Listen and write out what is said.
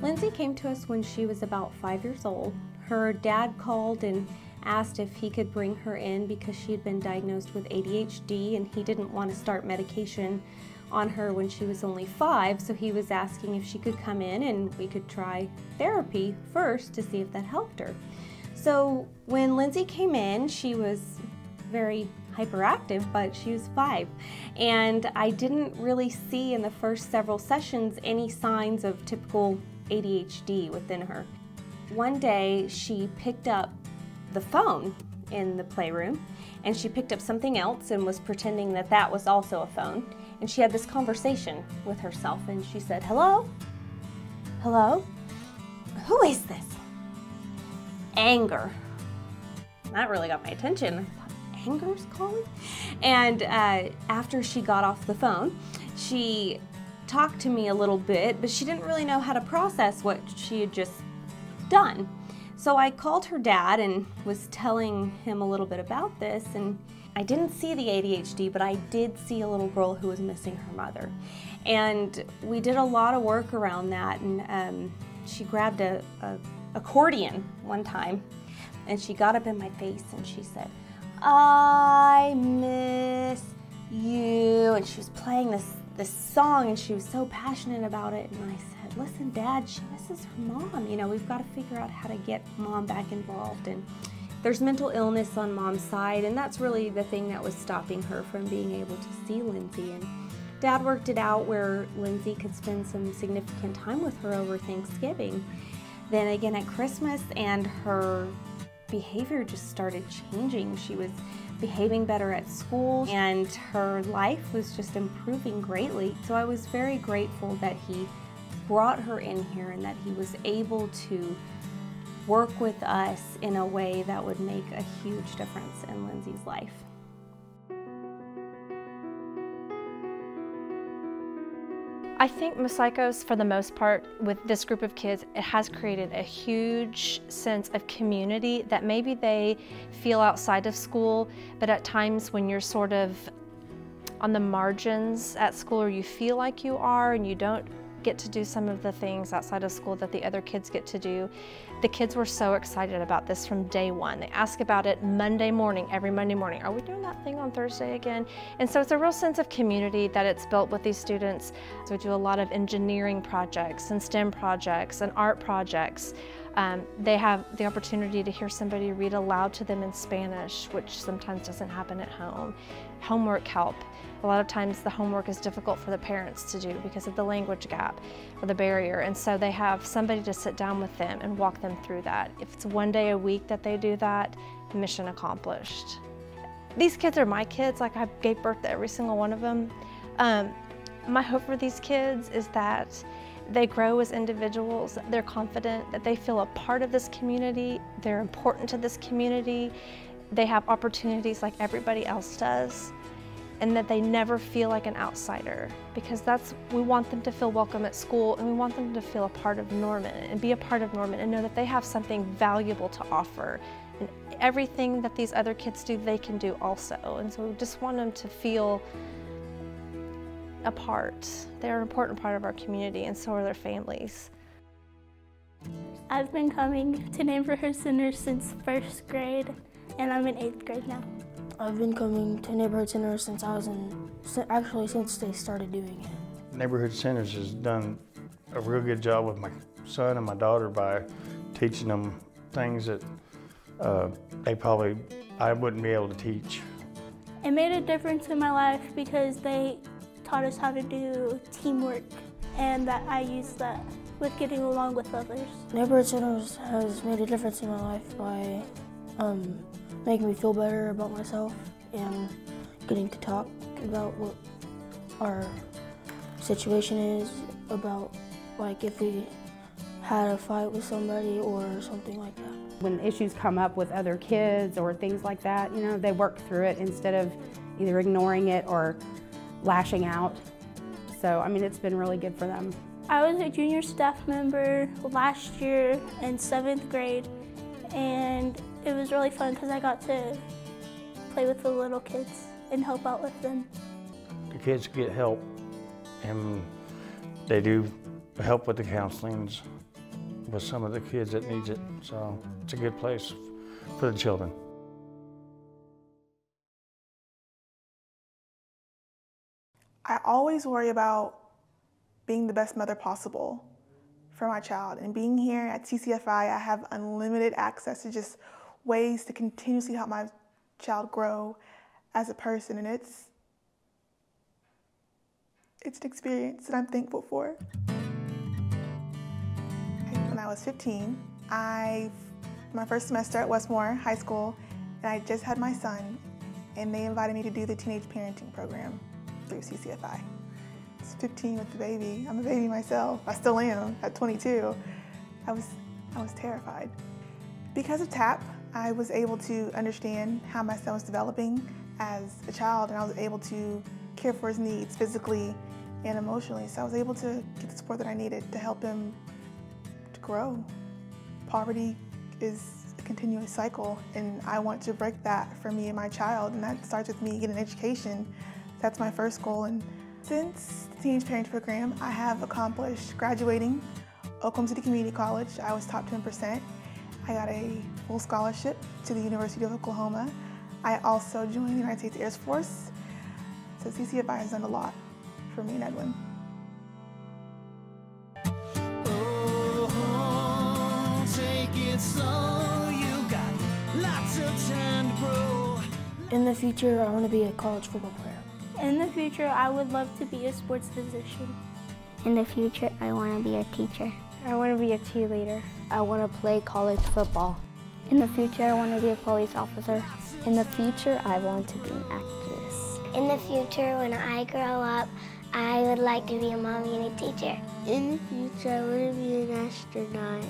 Lindsay came to us when she was about 5 years old. Her dad called and asked if he could bring her in because she had been diagnosed with ADHD and he didn't want to start medication on her when she was only 5, so he was asking if she could come in and we could try therapy first to see if that helped her. So when Lindsay came in, she was very hyperactive, but she was 5. And I didn't really see in the first several sessions any signs of typical ADHD within her. One day she picked up the phone in the playroom and she picked up something else and was pretending that that was also a phone. And she had this conversation with herself and she said, "Hello? Hello? Who is this?" Anger. That really got my attention. I thought, Anger's calling? And after she got off the phone, she talked to me a little bit, but she didn't really know how to process what she had just done. So I called her dad and was telling him a little bit about this, and I didn't see the ADHD, but I did see a little girl who was missing her mother. And we did a lot of work around that, and she grabbed a accordion one time, and she got up in my face and she said, "I miss you," and she was playing this song and she was so passionate about it, and I said, "Listen, Dad, she misses her mom. You know, we've got to figure out how to get Mom back involved." And there's mental illness on Mom's side, and that's really the thing that was stopping her from being able to see Lindsay. And Dad worked it out where Lindsay could spend some significant time with her over Thanksgiving. Then again at Christmas, and her behavior just started changing. She was behaving better at school and her life was just improving greatly. So I was very grateful that he brought her in here and that he was able to work with us in a way that would make a huge difference in Lindsay's life. I think Mosaicos, for the most part, with this group of kids, it has created a huge sense of community that maybe they feel outside of school, but at times when you're sort of on the margins at school, or you feel like you are and you don't get to do some of the things outside of school that the other kids get to do. The kids were so excited about this from day one. They ask about it Monday morning, every Monday morning. Are we doing that thing on Thursday again? And so it's a real sense of community that it's built with these students. So we do a lot of engineering projects and STEM projects and art projects. They have the opportunity to hear somebody read aloud to them in Spanish, which sometimes doesn't happen at home. Homework help. A lot of times the homework is difficult for the parents to do because of the language gap or the barrier, and so they have somebody to sit down with them and walk them through that. If it's one day a week that they do that, mission accomplished. These kids are my kids, like I gave birth to every single one of them. My hope for these kids is that they grow as individuals, they're confident, that they feel a part of this community, they're important to this community, they have opportunities like everybody else does, and that they never feel like an outsider, because we want them to feel welcome at school, and we want them to feel a part of Norman and be a part of Norman and know that they have something valuable to offer. And everything that these other kids do, they can do also. And so we just want them to feel a part. They're an important part of our community, and so are their families. I've been coming to Neighborhood Center since 1st grade, and I'm in 8th grade now. I've been coming to Neighborhood Center since since they started doing it. Neighborhood Centers has done a real good job with my son and my daughter by teaching them things that I wouldn't be able to teach. It made a difference in my life because they taught us how to do teamwork, and that I used that with getting along with others. Neighborhood Centers has made a difference in my life by making me feel better about myself and getting to talk about what our situation is, about like if we had a fight with somebody or something like that. When issues come up with other kids or things like that, you know, they work through it instead of either ignoring it or lashing out. So, I mean, it's been really good for them. I was a junior staff member last year in 7th grade, and it was really fun because I got to play with the little kids and help out with them. The kids get help, and they do help with the counselings, with some of the kids that needs it. So it's a good place for the children. I always worry about being the best mother possible for my child. And being here at CCFI, I have unlimited access to just ways to continuously help my child grow as a person. And it's an experience that I'm thankful for. When I was 15, my first semester at Westmore High School, and I just had my son, and they invited me to do the teenage parenting program through CCFI. I was 15 with the baby. I'm a baby myself. I still am at 22. I was terrified. Because of TAP, I was able to understand how my son was developing as a child, and I was able to care for his needs physically and emotionally. So I was able to get the support that I needed to help him to grow. Poverty is a continuous cycle, and I want to break that for me and my child, and that starts with me getting an education. That's my first goal. And since the Teenage Parenting Program, I have accomplished graduating Oklahoma City Community College. I was top 10%. I got a full scholarship to the University of Oklahoma. I also joined the United States Air Force. So CCFI has done a lot for me and Edwin. Oh, take it slow, you got lots of time to grow. In the future, I want to be a college football player. In the future, I would love to be a sports physician. In the future, I want to be a teacher. I want to be a tea leader. I want to play college football. In the future, I want to be a police officer. In the future, I want to be an actress. In the future, when I grow up, I would like to be a mommy and a teacher. In the future, I want to be an astronaut.